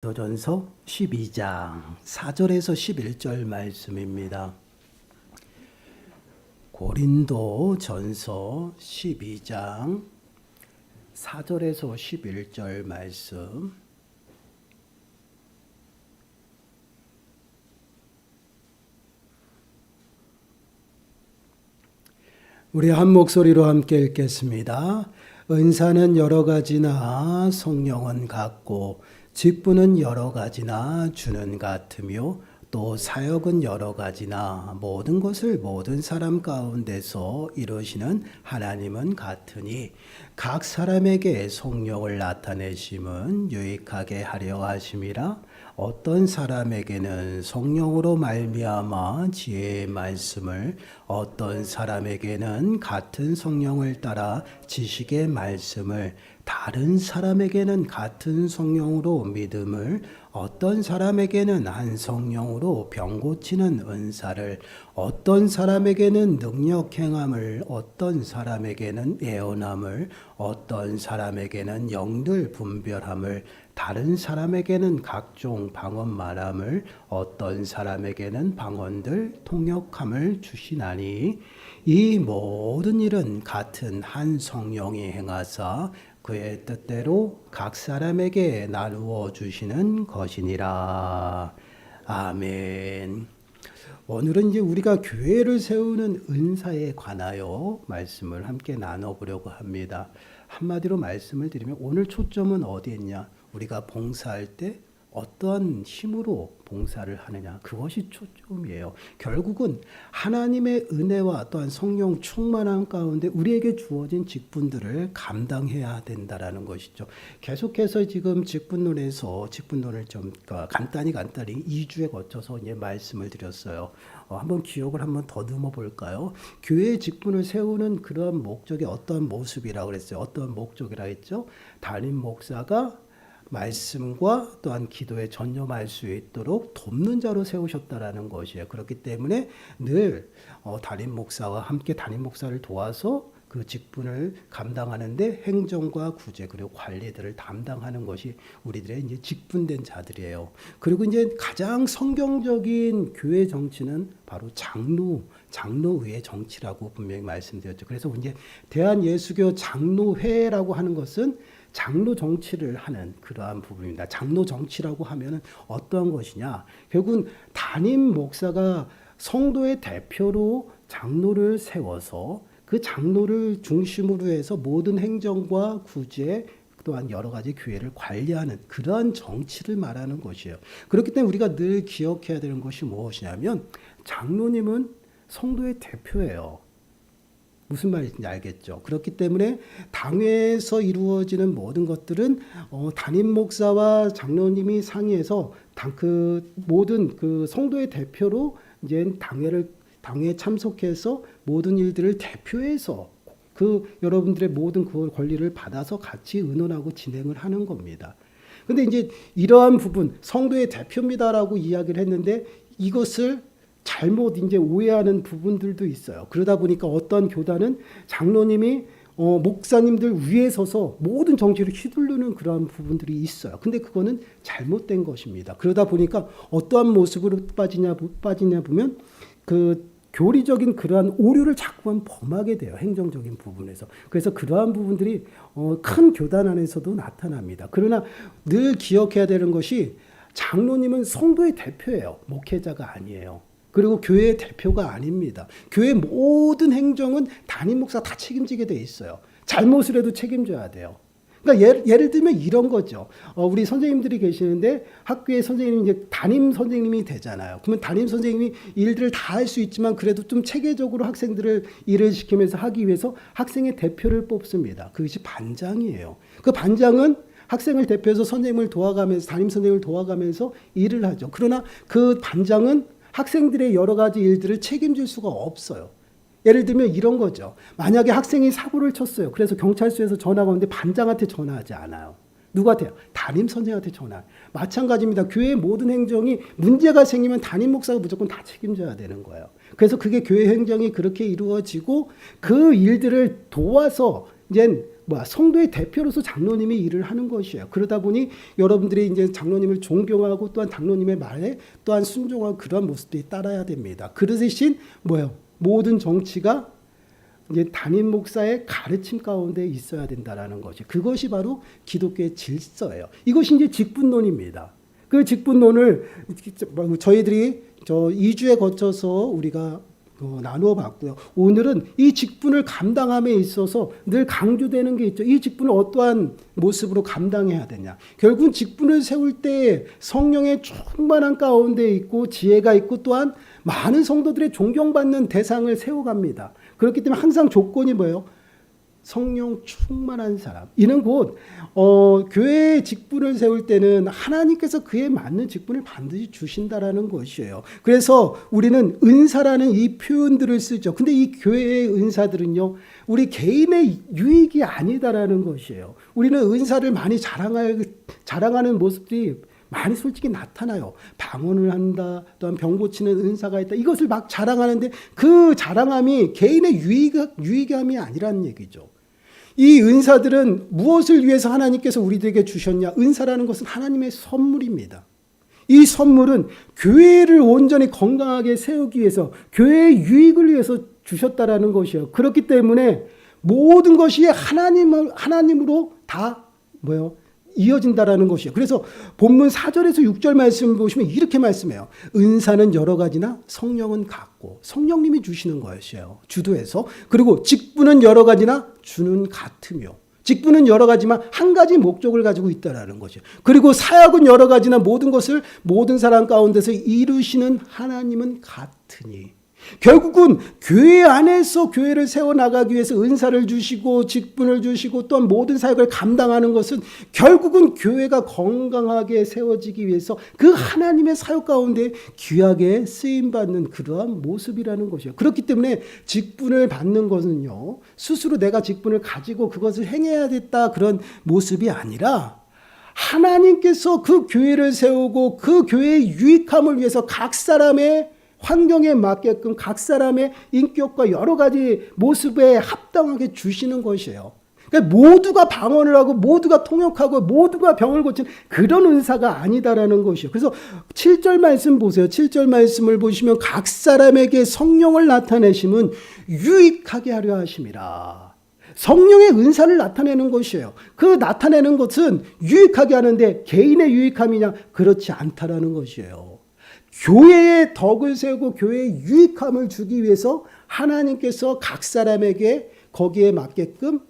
고린도전서 12장 4절에서 11절 말씀입니다. 고린도전서 12장 4절에서 11절 말씀. 우리 한 목소리로 함께 읽겠습니다. 은사는 여러 가지나 성령은 같고 직분은 여러 가지나 주는 같으며 또 사역은 여러 가지나 모든 것을 모든 사람 가운데서 이루시는 하나님은 같으니 각 사람에게 성령을 나타내심은 유익하게 하려 하심이라. 어떤 사람에게는 성령으로 말미암아 지혜의 말씀을, 어떤 사람에게는 같은 성령을 따라 지식의 말씀을, 다른 사람에게는 같은 성령으로 믿음을, 어떤 사람에게는 한 성령으로 병 고치는 은사를, 어떤 사람에게는 능력 행함을, 어떤 사람에게는 예언함을, 어떤 사람에게는 영들 분별함을, 다른 사람에게는 각종 방언 말함을, 어떤 사람에게는 방언들 통역함을 주시나니 이 모든 일은 같은 한 성령이 행하사 그의 뜻대로 각 사람에게 나누어 주시는 것이니라. 아멘. 오늘은 이제 우리가 교회를 세우는 은사에 관하여 말씀을 함께 나눠보려고 합니다. 한마디로 말씀을 드리면 오늘 초점은 어디에 있냐? 우리가 봉사할 때 어떠한 힘으로 봉사를 하느냐, 그것이 초점이에요. 결국은 하나님의 은혜와 또한 성령 충만함 가운데 우리에게 주어진 직분들을 감당해야 된다라는 것이죠. 계속해서 지금 직분론을 좀 간단히 2주에 거쳐서 이제 말씀을 드렸어요. 한번 기억을 한번 더듬어 볼까요? 교회의 직분을 세우는 그러한 목적이 어떠한 모습이라고 그랬어요? 어떠한 목적이라 했죠? 담임 목사가 말씀과 또한 기도에 전념할 수 있도록 돕는 자로 세우셨다라는 것이에요. 그렇기 때문에 늘 담임 목사와 함께 담임 목사를 도와서 그 직분을 감당하는데 행정과 구제 그리고 관리들을 담당하는 것이 우리들의 이제 직분된 자들이에요. 그리고 이제 가장 성경적인 교회 정치는 바로 장로의의 정치라고 분명히 말씀드렸죠. 그래서 이제 대한예수교 장로회라고 하는 것은 장로 정치를 하는 그러한 부분입니다. 장로 정치라고 하면 어떠한 것이냐? 결국은 담임 목사가 성도의 대표로 장로를 세워서 그 장로를 중심으로 해서 모든 행정과 구제 또한 여러 가지 교회를 관리하는 그러한 정치를 말하는 것이에요. 그렇기 때문에 우리가 늘 기억해야 되는 것이 무엇이냐면 장로님은 성도의 대표예요. 무슨 말인지 알겠죠? 그렇기 때문에 당회에서 이루어지는 모든 것들은 담임 목사와 장로님이 상의해서 모든 그 성도의 대표로 이제 당회에 참석해서 모든 일들을 대표해서 여러분들의 모든 그 권리를 받아서 같이 의논하고 진행을 하는 겁니다. 근데 이제 이러한 부분, 성도의 대표입니다라고 이야기를 했는데 이것을 잘못 이제 오해하는 부분들도 있어요. 그러다 보니까 어떤 교단은 장로님이 목사님들 위에 서서 모든 정치를 휘두르는 그러한 부분들이 있어요. 근데 그거는 잘못된 것입니다. 그러다 보니까 어떠한 모습으로 빠지냐 보면 그 교리적인 그러한 오류를 자꾸만 범하게 돼요. 행정적인 부분에서. 그래서 그러한 부분들이 큰 교단 안에서도 나타납니다. 그러나 늘 기억해야 되는 것이 장로님은 성도의 대표예요. 목회자가 아니에요. 그리고 교회의 대표가 아닙니다. 교회 모든 행정은 담임 목사 다 책임지게 돼 있어요. 잘못을 해도 책임져야 돼요. 그러니까 예를 들면 이런 거죠. 우리 선생님들이 계시는데 학교에 선생님이 이제 담임 선생님이 되잖아요. 그러면 담임 선생님이 일들을 다 할 수 있지만 그래도 좀 체계적으로 학생들을 일을 시키면서 하기 위해서 학생의 대표를 뽑습니다. 그것이 반장이에요. 그 반장은 학생을 대표해서 선생님을 도와가면서 담임 선생님을 도와가면서 일을 하죠. 그러나 그 반장은 학생들의 여러 가지 일들을 책임질 수가 없어요. 예를 들면 이런 거죠. 만약에 학생이 사고를 쳤어요. 그래서 경찰서에서 전화가 오는데 반장한테 전화하지 않아요. 누구한테요? 담임 선생한테 전화. 마찬가지입니다. 교회의 모든 행정이 문제가 생기면 담임 목사가 무조건 다 책임져야 되는 거예요. 그래서 그게 교회 행정이 그렇게 이루어지고 그 일들을 도와서 이제 성도의 대표로서 장로님이 일을 하는 것이에요. 그러다 보니 여러분들이 이제 장로님을 존경하고 또한 장로님의 말에 또한 순종하고 그러한 모습들이 따라야 됩니다. 그 대신 모든 정치가 이제 담임 목사의 가르침 가운데 있어야 된다라는 것이, 그것이 바로 기독교의 질서예요. 이것이 이제 직분론입니다. 그 직분론을 저희들이 2주에 거쳐서 우리가 나누어 봤고요. 오늘은 이 직분을 감당함에 있어서 늘 강조되는 게 있죠. 이 직분을 어떠한 모습으로 감당해야 되냐. 결국은 직분을 세울 때 성령의 충만한 가운데 있고 지혜가 있고 또한 많은 성도들의 존경받는 대상을 세워갑니다. 그렇기 때문에 항상 조건이 뭐예요? 성령 충만한 사람. 이는 곧 교회의 직분을 세울 때는 하나님께서 그에 맞는 직분을 반드시 주신다라는 것이에요. 그래서 우리는 은사라는 이 표현들을 쓰죠. 근데 이 교회의 은사들은요, 우리 개인의 유익이 아니다라는 것이에요. 우리는 은사를 많이 자랑하는 모습들이 많이 솔직히 나타나요. 방언을 한다, 또한 병 고치는 은사가 있다. 이것을 막 자랑하는데 그 자랑함이 개인의 유익함이 아니라는 얘기죠. 이 은사들은 무엇을 위해서 하나님께서 우리들에게 주셨냐? 은사라는 것은 하나님의 선물입니다. 이 선물은 교회를 온전히 건강하게 세우기 위해서, 교회의 유익을 위해서 주셨다라는 것이에요. 그렇기 때문에 모든 것이 하나님으로 다 이어진다라는 것이에요. 그래서 본문 4절에서 6절 말씀 보시면 이렇게 말씀해요. 은사는 여러 가지나 성령은 같고, 성령님이 주시는 것이에요. 주도해서. 그리고 직분은 여러 가지나 주는 같으며, 직분은 여러 가지만 한 가지 목적을 가지고 있다라는 것이에요. 그리고 사역은 여러 가지나 모든 것을 모든 사람 가운데서 이루시는 하나님은 같으니, 결국은 교회 안에서 교회를 세워나가기 위해서 은사를 주시고 직분을 주시고 또한 모든 사역을 감당하는 것은 결국은 교회가 건강하게 세워지기 위해서 그 하나님의 사역 가운데 귀하게 쓰임받는 그러한 모습이라는 것이에요. 그렇기 때문에 직분을 받는 것은요, 스스로 내가 직분을 가지고 그것을 행해야 됐다 그런 모습이 아니라, 하나님께서 그 교회를 세우고 그 교회의 유익함을 위해서 각 사람의 환경에 맞게끔 각 사람의 인격과 여러 가지 모습에 합당하게 주시는 것이에요. 그러니까 모두가 방언을 하고 모두가 통역하고 모두가 병을 고치는 그런 은사가 아니다라는 것이에요. 그래서 7절 말씀 보세요. 7절 말씀을 보시면 각 사람에게 성령을 나타내심은 유익하게 하려 하심이라. 성령의 은사를 나타내는 것이에요. 그 나타내는 것은 유익하게 하는데 개인의 유익함이냐? 그렇지 않다라는 것이에요. 교회의 덕을 세우고 교회의 유익함을 주기 위해서 하나님께서 각 사람에게 거기에 맞게끔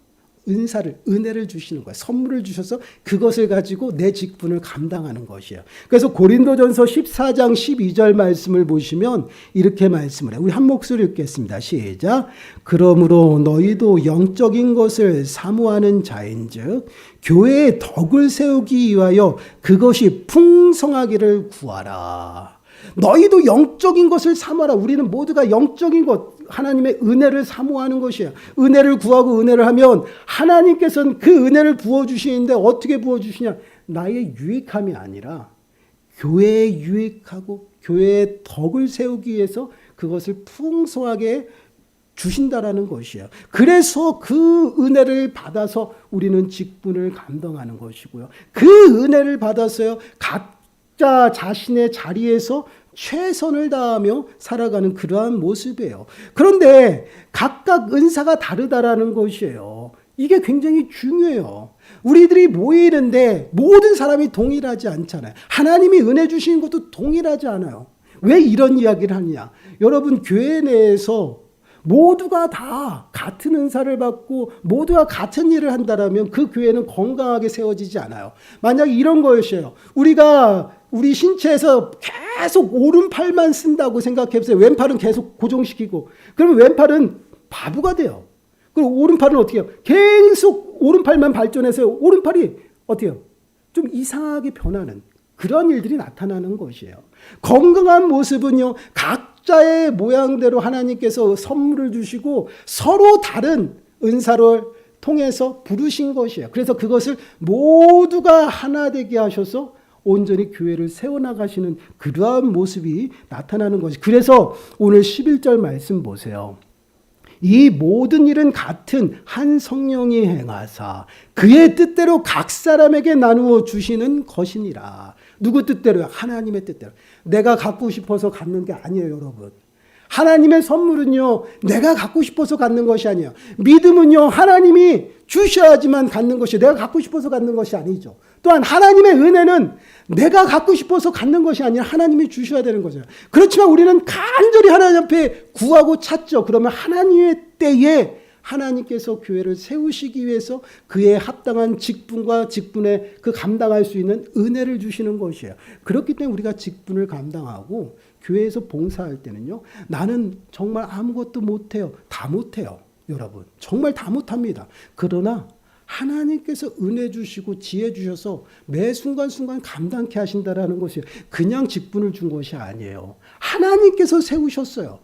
은혜를 주시는 거예요. 선물을 주셔서 그것을 가지고 내 직분을 감당하는 것이에요. 그래서 고린도전서 14장 12절 말씀을 보시면 이렇게 말씀을 해요. 우리 한 목소리 읽겠습니다. 시작. 그러므로 너희도 영적인 것을 사모하는 자인즉 교회의 덕을 세우기 위하여 그것이 풍성하기를 구하라. 너희도 영적인 것을 사모하라. 우리는 모두가 영적인 것, 하나님의 은혜를 사모하는 것이에요. 은혜를 구하고 은혜를 하면 하나님께서는 그 은혜를 부어주시는데 어떻게 부어주시냐? 나의 유익함이 아니라 교회에 유익하고 교회의 덕을 세우기 위해서 그것을 풍성하게 주신다라는 것이에요. 그래서 그 은혜를 받아서 우리는 직분을 감당하는 것이고요. 그 은혜를 받아서요, 각자 자신의 자리에서 최선을 다하며 살아가는 그러한 모습이에요. 그런데 각각 은사가 다르다라는 것이에요. 이게 굉장히 중요해요. 우리들이 모이는데 모든 사람이 동일하지 않잖아요. 하나님이 은혜 주시는 것도 동일하지 않아요. 왜 이런 이야기를 하느냐? 여러분, 교회 내에서 모두가 다 같은 은사를 받고 모두가 같은 일을 한다라면 그 교회는 건강하게 세워지지 않아요. 만약 이런 거였어요. 우리 신체에서 계속 오른팔만 쓴다고 생각해보세요. 왼팔은 계속 고정시키고. 그러면 왼팔은 바보가 돼요. 그리고 오른팔은 어떻게 해요? 계속 오른팔만 발전해서 오른팔이 어떻게 해요? 좀 이상하게 변하는 그런 일들이 나타나는 것이에요. 건강한 모습은요, 각자의 모양대로 하나님께서 선물을 주시고 서로 다른 은사를 통해서 부르신 것이에요. 그래서 그것을 모두가 하나 되게 하셔서 온전히 교회를 세워나가시는 그러한 모습이 나타나는 것이. 그래서 오늘 11절 말씀 보세요. 이 모든 일은 같은 한 성령이 행하사 그의 뜻대로 각 사람에게 나누어 주시는 것이니라. 누구 뜻대로요? 하나님의 뜻대로. 내가 갖고 싶어서 갖는 게 아니에요, 여러분. 하나님의 선물은요, 내가 갖고 싶어서 갖는 것이 아니에요. 믿음은요, 하나님이 주셔야지만 갖는 것이, 내가 갖고 싶어서 갖는 것이 아니죠. 또한 하나님의 은혜는 내가 갖고 싶어서 갖는 것이 아니라 하나님이 주셔야 되는 거죠. 그렇지만 우리는 간절히 하나님 앞에 구하고 찾죠. 그러면 하나님의 때에 하나님께서 교회를 세우시기 위해서 그에 합당한 직분과 직분에 그 감당할 수 있는 은혜를 주시는 것이에요. 그렇기 때문에 우리가 직분을 감당하고 교회에서 봉사할 때는요, 나는 정말 아무것도 못해요. 다 못해요. 여러분. 정말 다 못합니다. 그러나 하나님께서 은혜 주시고 지혜 주셔서 매 순간순간 감당케 하신다라는 것이 그냥 직분을 준 것이 아니에요. 하나님께서 세우셨어요.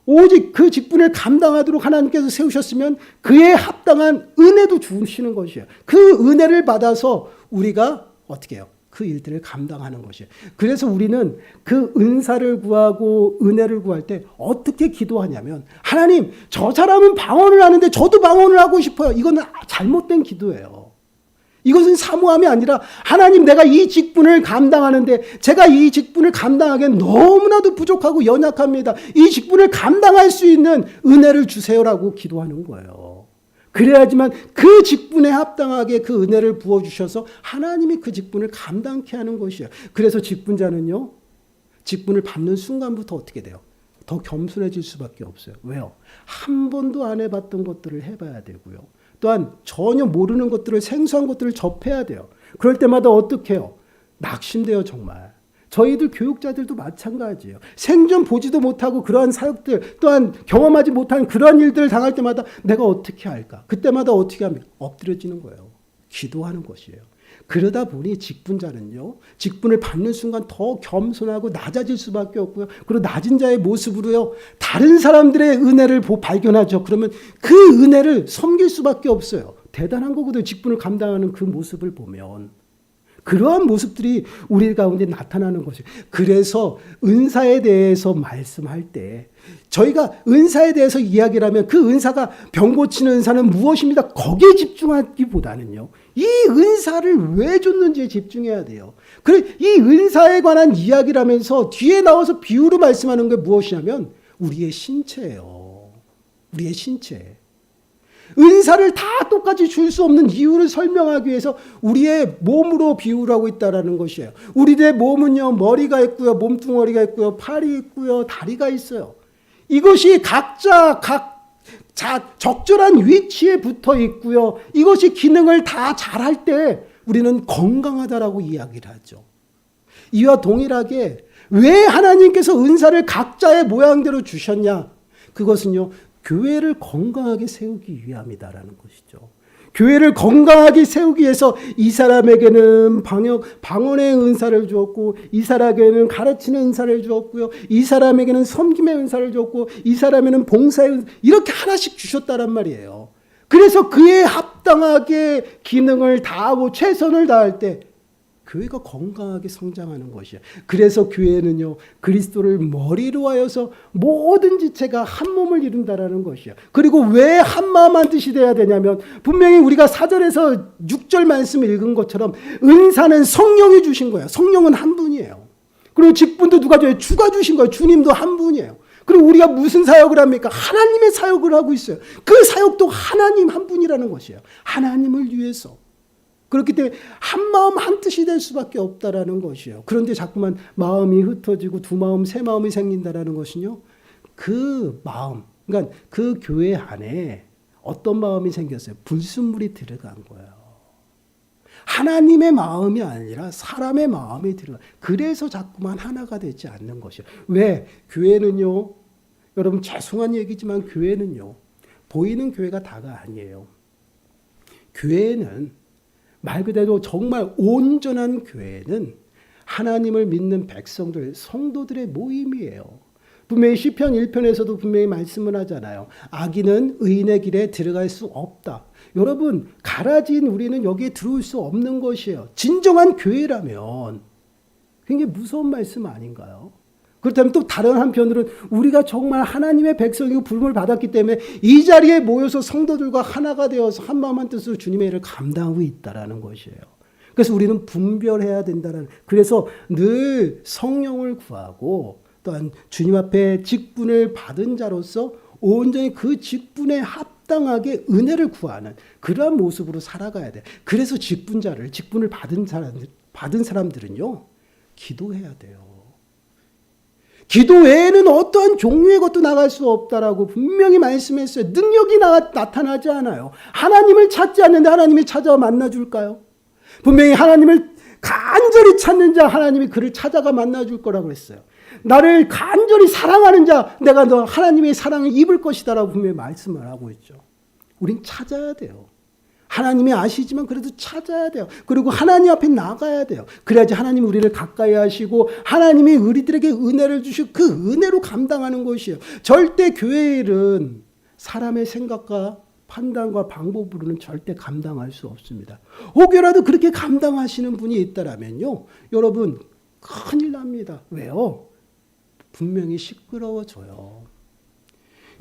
오직 그 직분을 감당하도록 하나님께서 세우셨으면 그에 합당한 은혜도 주시는 것이에요. 그 은혜를 받아서 우리가 어떻게 해요? 그 일들을 감당하는 것이에요. 그래서 우리는 그 은사를 구하고 은혜를 구할 때 어떻게 기도하냐면, 하나님, 저 사람은 방언을 하는데 저도 방언을 하고 싶어요. 이거는 잘못된 기도예요. 이것은 사모함이 아니라, 하나님, 내가 이 직분을 감당하는데 제가 이 직분을 감당하기엔 너무나도 부족하고 연약합니다. 이 직분을 감당할 수 있는 은혜를 주세요라고 기도하는 거예요. 그래야지만 그 직분에 합당하게 그 은혜를 부어주셔서 하나님이 그 직분을 감당케 하는 것이에요. 그래서 직분자는요, 직분을 받는 순간부터 어떻게 돼요? 더 겸손해질 수밖에 없어요. 왜요? 한 번도 안 해봤던 것들을 해봐야 되고요. 또한 전혀 모르는 것들을, 생소한 것들을 접해야 돼요. 그럴 때마다 어떻게 해요? 낙심돼요, 정말. 저희들 교육자들도 마찬가지예요. 생전 보지도 못하고 그러한 사역들, 또한 경험하지 못한 그러한 일들을 당할 때마다 내가 어떻게 할까? 그때마다 어떻게 합니까? 엎드려지는 거예요. 기도하는 것이에요. 그러다 보니 직분자는요, 직분을 받는 순간 더 겸손하고 낮아질 수밖에 없고요. 그리고 낮은 자의 모습으로요, 다른 사람들의 은혜를 발견하죠. 그러면 그 은혜를 섬길 수밖에 없어요. 대단한 거거든요. 직분을 감당하는 그 모습을 보면. 그러한 모습들이 우리 가운데 나타나는 것이에요. 그래서 은사에 대해서 말씀할 때 저희가 은사에 대해서 이야기를 하면 그 은사가 병 고치는 은사는 무엇입니다? 거기에 집중하기보다는요, 이 은사를 왜 줬는지에 집중해야 돼요. 그래, 이 은사에 관한 이야기를 하면서 뒤에 나와서 비유로 말씀하는 게 무엇이냐면 우리의 신체예요. 우리의 신체. 은사를 다 똑같이 줄 수 없는 이유를 설명하기 위해서 우리의 몸으로 비유를 하고 있다는 것이에요. 우리의 몸은요, 머리가 있고요, 몸뚱어리가 있고요, 팔이 있고요, 다리가 있어요. 이것이 각자 적절한 위치에 붙어 있고요. 이것이 기능을 다 잘할 때 우리는 건강하다라고 이야기를 하죠. 이와 동일하게 왜 하나님께서 은사를 각자의 모양대로 주셨냐? 그것은요, 교회를 건강하게 세우기 위함이다라는 것이죠. 교회를 건강하게 세우기 위해서 이 사람에게는 방언의 은사를 주었고, 이 사람에게는 가르치는 은사를 주었고요, 이 사람에게는 섬김의 은사를 주었고, 이 사람에게는 봉사의 은사, 이렇게 하나씩 주셨다란 말이에요. 그래서 그에 합당하게 기능을 다하고 최선을 다할 때 교회가 건강하게 성장하는 것이에요. 그래서 교회는요, 그리스도를 머리로 하여서 모든 지체가 한 몸을 이룬다라는 것이에요. 그리고 왜 한 마음 한 뜻이 돼야 되냐면, 분명히 우리가 4절에서 6절 말씀을 읽은 것처럼 은사는 성령이 주신 거예요. 성령은 한 분이에요. 그리고 직분도 누가 줘요? 주가 주신 거예요. 주님도 한 분이에요. 그리고 우리가 무슨 사역을 합니까? 하나님의 사역을 하고 있어요. 그 사역도 하나님 한 분이라는 것이에요. 하나님을 위해서. 그렇기 때문에 한 마음 한 뜻이 될 수밖에 없다라는 것이에요. 그런데 자꾸만 마음이 흩어지고 두 마음 세 마음이 생긴다라는 것은요, 그 마음, 그러니까 그 교회 안에 어떤 마음이 생겼어요? 불순물이 들어간 거예요. 하나님의 마음이 아니라 사람의 마음이 들어가. 그래서 자꾸만 하나가 되지 않는 것이에요. 왜? 교회는요, 여러분 죄송한 얘기지만 교회는요, 보이는 교회가 다가 아니에요. 교회는 말 그대로 정말 온전한 교회는 하나님을 믿는 백성들, 성도들의 모임이에요. 분명히 시편 1편에서도 분명히 말씀을 하잖아요. 악인은 의인의 길에 들어갈 수 없다. 여러분, 가라진 우리는 여기에 들어올 수 없는 것이에요. 진정한 교회라면 굉장히 무서운 말씀 아닌가요? 그렇다면 또 다른 한편으로는 우리가 정말 하나님의 백성이고 부름을 받았기 때문에 이 자리에 모여서 성도들과 하나가 되어서 한 마음 한 뜻으로 주님의 일을 감당하고 있다라는 것이에요. 그래서 우리는 분별해야 된다는, 그래서 늘 성령을 구하고 또한 주님 앞에 직분을 받은 자로서 온전히 그 직분에 합당하게 은혜를 구하는 그러한 모습으로 살아가야 돼. 그래서 직분을 받은 사람들은요, 기도해야 돼요. 기도 외에는 어떠한 종류의 것도 나갈 수 없다라고 분명히 말씀했어요. 능력이 나타나지 않아요. 하나님을 찾지 않는데 하나님이 찾아와 만나줄까요? 분명히 하나님을 간절히 찾는 자 하나님이 그를 찾아가 만나줄 거라고 했어요. 나를 간절히 사랑하는 자 내가 너 하나님의 사랑을 입을 것이다라고 분명히 말씀을 하고 있죠. 우린 찾아야 돼요. 하나님이 아시지만 그래도 찾아야 돼요. 그리고 하나님 앞에 나가야 돼요. 그래야지 하나님 우리를 가까이 하시고 하나님이 우리들에게 은혜를 주시고 그 은혜로 감당하는 것이에요. 절대 교회의 일은 사람의 생각과 판단과 방법으로는 절대 감당할 수 없습니다. 혹여라도 그렇게 감당하시는 분이 있다라면요, 여러분 큰일 납니다. 왜요? 분명히 시끄러워져요.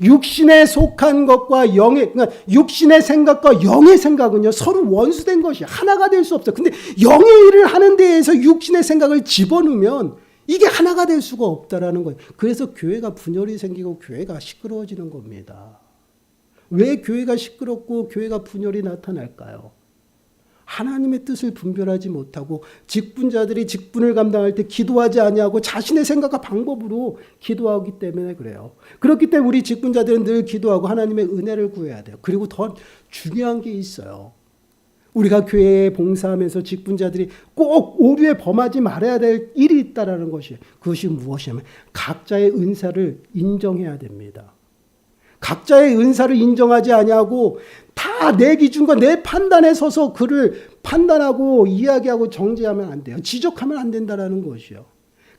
육신에 속한 것과 그러니까 육신의 생각과 영의 생각은요, 서로 원수된 것이 하나가 될 수 없어요. 근데 영의 일을 하는 데에서 육신의 생각을 집어넣으면 이게 하나가 될 수가 없다라는 거예요. 그래서 교회가 분열이 생기고 교회가 시끄러워지는 겁니다. 왜 교회가 시끄럽고 교회가 분열이 나타날까요? 하나님의 뜻을 분별하지 못하고 직분자들이 직분을 감당할 때 기도하지 아니하고 자신의 생각과 방법으로 기도하기 때문에 그래요. 그렇기 때문에 우리 직분자들은 늘 기도하고 하나님의 은혜를 구해야 돼요. 그리고 더 중요한 게 있어요. 우리가 교회에 봉사하면서 직분자들이 꼭 오류에 범하지 말아야 될 일이 있다라는 것이에요. 그것이 무엇이냐면 각자의 은사를 인정해야 됩니다. 각자의 은사를 인정하지 아니하고 다 내 기준과 내 판단에 서서 그를 판단하고 이야기하고 정죄하면 안 돼요. 지적하면 안 된다는 것이요.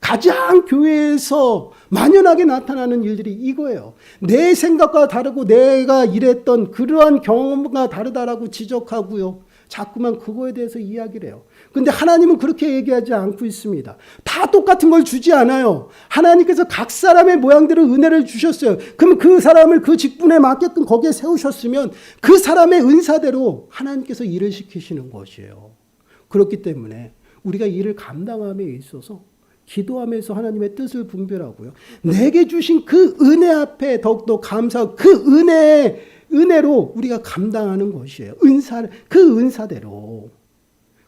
가장 교회에서 만연하게 나타나는 일들이 이거예요. 내 생각과 다르고 내가 일했던 그러한 경험과 다르다라고 지적하고요. 자꾸만 그거에 대해서 이야기를 해요. 그런데 하나님은 그렇게 얘기하지 않고 있습니다. 다 똑같은 걸 주지 않아요. 하나님께서 각 사람의 모양대로 은혜를 주셨어요. 그럼 그 사람을 그 직분에 맞게끔 거기에 세우셨으면 그 사람의 은사대로 하나님께서 일을 시키시는 것이에요. 그렇기 때문에 우리가 일을 감당함에 있어서 기도하면서 하나님의 뜻을 분별하고요. 내게 주신 그 은혜 앞에 더욱더 감사하고 그 은혜로 우리가 감당하는 것이에요. 그 은사대로.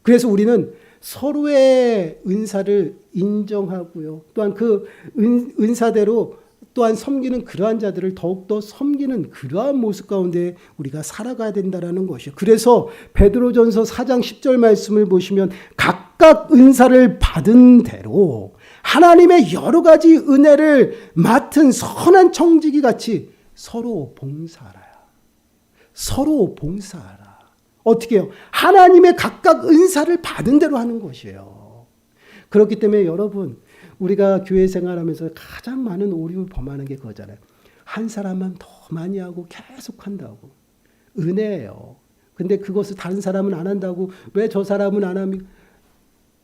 그래서 우리는 서로의 은사를 인정하고요. 또한 그 은사대로 또한 섬기는 그러한 자들을 더욱더 섬기는 그러한 모습 가운데 우리가 살아가야 된다는 것이에요. 그래서 베드로전서 4장 10절 말씀을 보시면 각각 은사를 받은 대로 하나님의 여러 가지 은혜를 맡은 선한 청지기 같이 서로 봉사하라. 서로 봉사하라. 어떻게 해요? 하나님의 각각 은사를 받은 대로 하는 것이에요. 그렇기 때문에 여러분, 우리가 교회 생활하면서 가장 많은 오류를 범하는 게 그거잖아요. 한 사람만 더 많이 하고 계속 한다고. 은혜예요. 근데 그것을 다른 사람은 안 한다고 왜 저 사람은 안 합니까?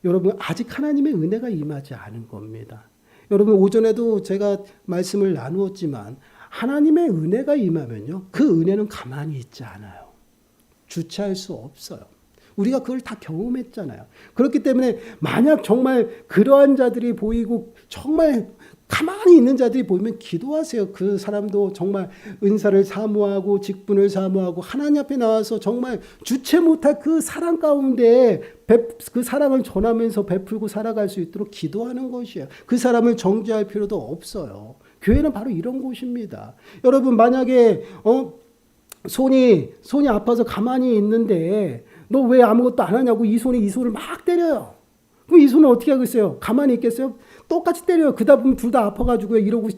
여러분, 아직 하나님의 은혜가 임하지 않은 겁니다. 여러분, 오전에도 제가 말씀을 나누었지만 하나님의 은혜가 임하면요, 그 은혜는 가만히 있지 않아요. 주체할 수 없어요. 우리가 그걸 다 경험했잖아요. 그렇기 때문에 만약 정말 그러한 자들이 보이고 정말 가만히 있는 자들이 보이면 기도하세요. 그 사람도 정말 은사를 사모하고 직분을 사모하고 하나님 앞에 나와서 정말 주체 못할 그 사랑 가운데 그 사랑을 전하면서 베풀고 살아갈 수 있도록 기도하는 것이에요. 그 사람을 정죄할 필요도 없어요. 교회는 바로 이런 곳입니다. 여러분, 만약에 손이 아파서 가만히 있는데 너 왜 아무것도 안 하냐고 이 손을 막 때려요. 그럼 이 손은 어떻게 하겠어요? 가만히 있겠어요? 똑같이 때려요. 그러다 보면 둘 다 아파가지고 이러고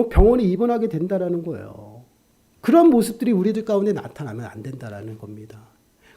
병원에 입원하게 된다라는 거예요. 그런 모습들이 우리들 가운데 나타나면 안 된다라는 겁니다.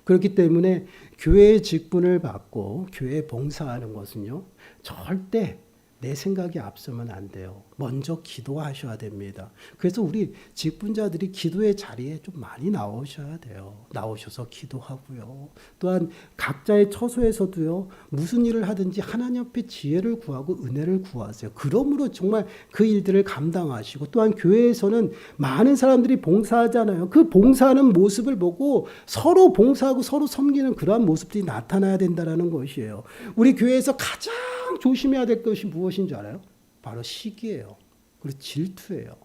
그렇기 때문에 교회의 직분을 받고 교회에 봉사하는 것은요, 절대 내 생각이 앞서면 안 돼요. 먼저 기도하셔야 됩니다. 그래서 우리 직분자들이 기도의 자리에 좀 많이 나오셔야 돼요. 나오셔서 기도하고요. 또한 각자의 처소에서도요. 무슨 일을 하든지 하나님 앞에 지혜를 구하고 은혜를 구하세요. 그러므로 정말 그 일들을 감당하시고, 또한 교회에서는 많은 사람들이 봉사하잖아요. 그 봉사하는 모습을 보고 서로 봉사하고 서로 섬기는 그러한 모습들이 나타나야 된다는 것이에요. 우리 교회에서 가장 조심해야 될 것이 무엇인 줄 알아요? 바로 시기예요. 그리고 질투예요.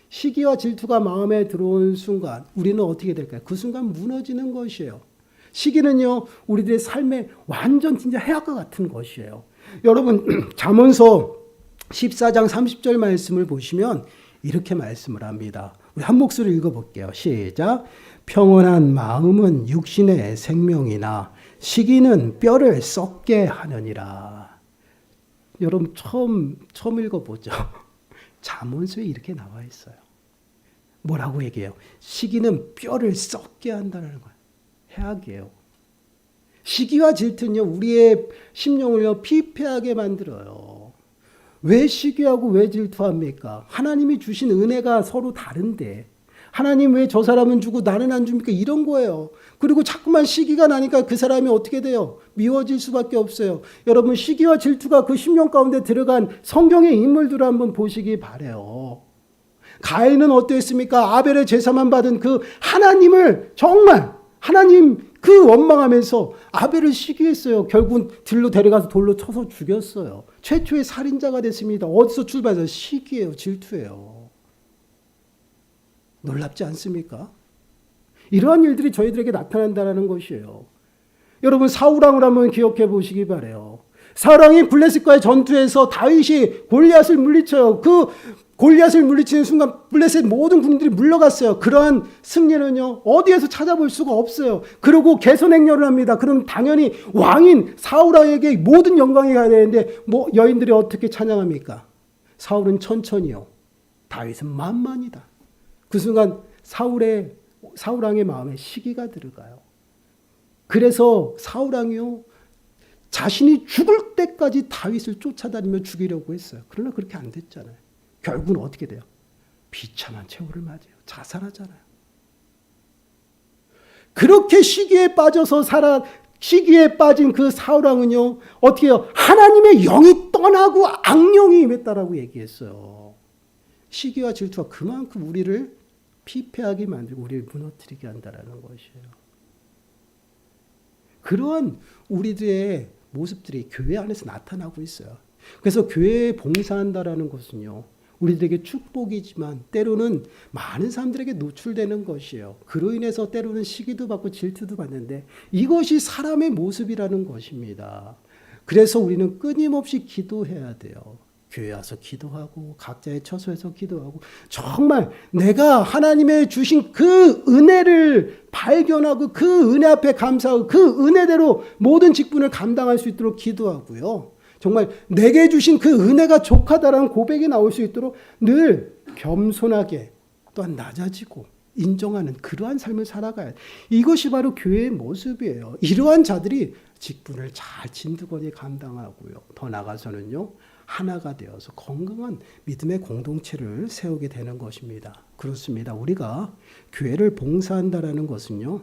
시기와 질투가 마음에 들어온 순간 우리는 어떻게 될까요? 그 순간 무너지는 것이에요. 시기는요, 우리들의 삶에 완전 진짜 해악과 같은 것이에요. 여러분, 잠언서 14장 30절 말씀을 보시면 이렇게 말씀을 합니다. 우리 한 목소리 읽어볼게요. 시작. 평온한 마음은 육신의 생명이나 시기는 뼈를 썩게 하느니라. 여러분 처음 읽어보죠. 잠언서에 이렇게 나와 있어요. 뭐라고 얘기해요? 시기는 뼈를 썩게 한다는 거예요. 해악이에요. 시기와 질투는요, 우리의 심령을요 피폐하게 만들어요. 왜 시기하고 왜 질투합니까? 하나님이 주신 은혜가 서로 다른데 하나님 왜 저 사람은 주고 나는 안 줍니까? 이런 거예요. 그리고 자꾸만 시기가 나니까 그 사람이 어떻게 돼요? 미워질 수밖에 없어요. 여러분, 시기와 질투가 그 심령 가운데 들어간 성경의 인물들을 한번 보시기 바라요. 가인은 어땠습니까? 아벨의 제사만 받은 그 하나님을 정말 하나님 그 원망하면서 아벨을 시기했어요. 결국은 들로 데려가서 돌로 쳐서 죽였어요. 최초의 살인자가 됐습니다. 어디서 출발해서? 시기예요. 질투예요. 놀랍지 않습니까? 이러한 일들이 저희들에게 나타난다는 것이에요. 여러분, 사울왕을 한번 기억해 보시기 바라요. 사울왕이 블레셋과의 전투에서 다윗이 골리앗을 물리쳐요. 그 골리앗을 물리치는 순간 블레셋 모든 군들이 물러갔어요. 그러한 승리는요, 어디에서 찾아볼 수가 없어요. 그리고 개선행렬을 합니다. 그럼 당연히 왕인 사울왕에게 모든 영광이 가야 되는데 여인들이 어떻게 찬양합니까? 사울은 천천히요, 다윗은 만만이다. 그 순간 사울왕의 마음에 시기가 들어가요. 그래서 사울왕이요, 자신이 죽을 때까지 다윗을 쫓아다니며 죽이려고 했어요. 그러나 그렇게 안 됐잖아요. 결국은 어떻게 돼요? 비참한 최후를 맞아요. 자살하잖아요. 그렇게 시기에 빠진 그 사울왕은요, 어떻게 해요? 하나님의 영이 떠나고 악령이 임했다라고 얘기했어요. 시기와 질투가 그만큼 우리를 피폐하게 만들고 우리를 무너뜨리게 한다는 것이에요. 그러한 우리들의 모습들이 교회 안에서 나타나고 있어요. 그래서 교회에 봉사한다라는 것은요, 우리들에게 축복이지만 때로는 많은 사람들에게 노출되는 것이에요. 그로 인해서 때로는 시기도 받고 질투도 받는데 이것이 사람의 모습이라는 것입니다. 그래서 우리는 끊임없이 기도해야 돼요. 교회 와서 기도하고 각자의 처소에서 기도하고 정말 내가 하나님의 주신 그 은혜를 발견하고 그 은혜 앞에 감사하고 그 은혜대로 모든 직분을 감당할 수 있도록 기도하고요. 정말 내게 주신 그 은혜가 족하다라는 고백이 나올 수 있도록 늘 겸손하게 또한 낮아지고 인정하는 그러한 삶을 살아가야 돼. 이것이 바로 교회의 모습이에요. 이러한 자들이 직분을 잘 진드거리 감당하고요. 더 나아가서는요, 하나가 되어서 건강한 믿음의 공동체를 세우게 되는 것입니다. 그렇습니다. 우리가 교회를 봉사한다라는 것은요,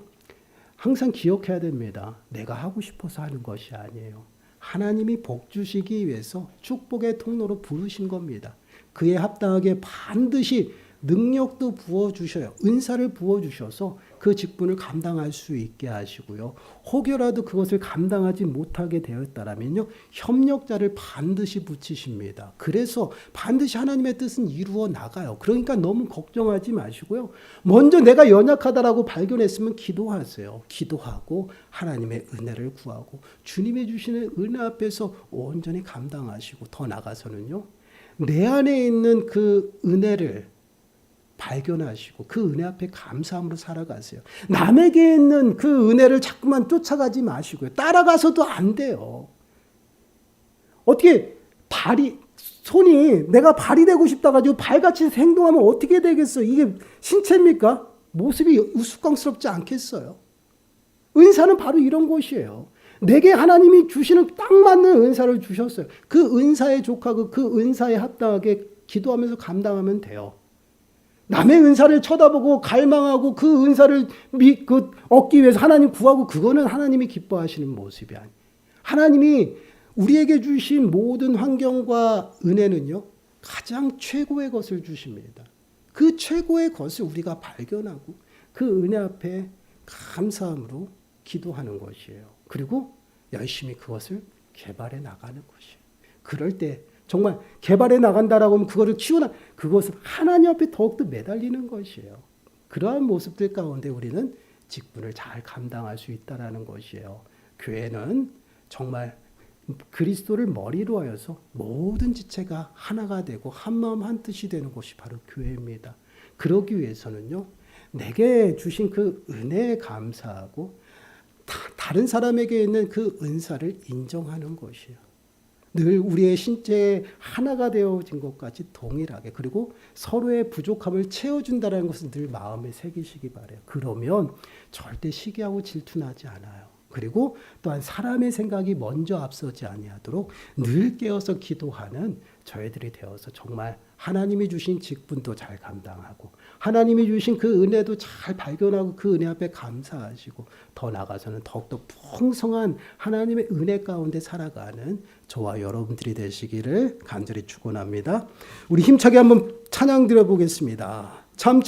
항상 기억해야 됩니다. 내가 하고 싶어서 하는 것이 아니에요. 하나님이 복 주시기 위해서 축복의 통로로 부르신 겁니다. 그에 합당하게 반드시 능력도 부어주셔요. 은사를 부어주셔서 그 직분을 감당할 수 있게 하시고요. 혹여라도 그것을 감당하지 못하게 되었다라면요, 협력자를 반드시 붙이십니다. 그래서 반드시 하나님의 뜻은 이루어 나가요. 그러니까 너무 걱정하지 마시고요. 먼저 내가 연약하다라고 발견했으면 기도하세요. 기도하고 하나님의 은혜를 구하고 주님이 주시는 은혜 앞에서 온전히 감당하시고, 더 나아가서는요, 내 안에 있는 그 은혜를 발견하시고 그 은혜 앞에 감사함으로 살아가세요. 남에게 있는 그 은혜를 자꾸만 쫓아가지 마시고요. 따라가서도 안 돼요. 어떻게 손이 내가 발이 되고 싶다 가지고 발같이 행동하면 어떻게 되겠어요? 이게 신체입니까? 모습이 우스꽝스럽지 않겠어요? 은사는 바로 이런 것이에요. 내게 하나님이 주시는 딱 맞는 은사를 주셨어요. 그 은사에 족하고 그 은사에 합당하게 기도하면서 감당하면 돼요. 남의 은사를 쳐다보고 갈망하고 그 은사를 얻기 위해서 하나님 구하고, 그거는 하나님이 기뻐하시는 모습이 아니에요. 하나님이 우리에게 주신 모든 환경과 은혜는요, 가장 최고의 것을 주십니다. 그 최고의 것을 우리가 발견하고 그 은혜 앞에 감사함으로 기도하는 것이에요. 그리고 열심히 그것을 개발해 나가는 것이에요. 그럴 때 정말 개발해 나간다라고 하면 그것을 그것을 하나님 앞에 더욱더 매달리는 것이에요. 그러한 모습들 가운데 우리는 직분을 잘 감당할 수 있다라는 것이에요. 교회는 정말 그리스도를 머리로 하여서 모든 지체가 하나가 되고 한 마음 한 뜻이 되는 곳이 바로 교회입니다. 그러기 위해서는요, 내게 주신 그 은혜에 감사하고 다른 사람에게 있는 그 은사를 인정하는 것이에요. 늘 우리의 신체에 하나가 되어진 것까지 동일하게, 그리고 서로의 부족함을 채워준다는 것을 늘 마음에 새기시기 바라요. 그러면 절대 시기하고 질투나지 않아요. 그리고 또한 사람의 생각이 먼저 앞서지 아니하도록 늘 깨어서 기도하는 저희들이 되어서 정말 하나님이 주신 직분도 잘 감당하고 하나님이 주신 그 은혜도 잘 발견하고 그 은혜 앞에 감사하시고 더 나아가서는 더욱더 풍성한 하나님의 은혜 가운데 살아가는 저와 여러분들이 되시기를 간절히 축원합니다. 우리 힘차게 한번 찬양 드려보겠습니다. 참